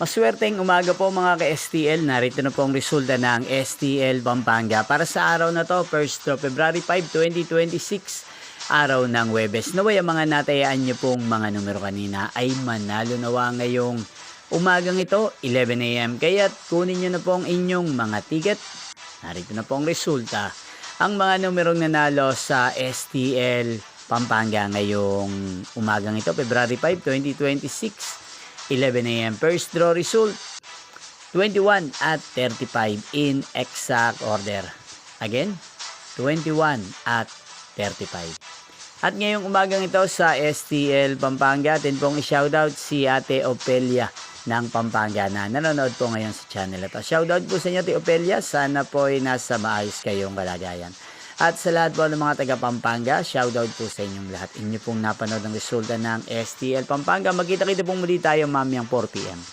Maswerteng umaga po mga ka-STL. Narito na po ang resulta ng STL Pampanga para sa araw na to, 1st of February 5, 2026, araw ng Huwebes. Naway ang mga natayaan nyo pong mga numero kanina ay manalo nawa ngayong umagang ito, 11 a.m. Kaya't kunin nyo na po ang inyong mga ticket. Narito na po ang resulta. Ang mga numerong nanalo sa STL Pampanga ngayong umagang ito, February 5, 2026. 11 a.m. First draw result, 21 at 35 in exact order. Again, 21 at 35. At ngayong umagang ito sa STL Pampanga, atin pong i-shoutout si Ate Opelia ng Pampanga na nanonood po ngayon sa channel ito. Shoutout po sa inyo, Ate Opelia. Sana po ay nasa maayos kayong kalagayan. At sa lahat po ng mga taga Pampanga, shoutout po sa inyong lahat. Inyo pong napanood ang resulta ng STL Pampanga. Magkita-kita pong muli tayo mamayang 4 p.m.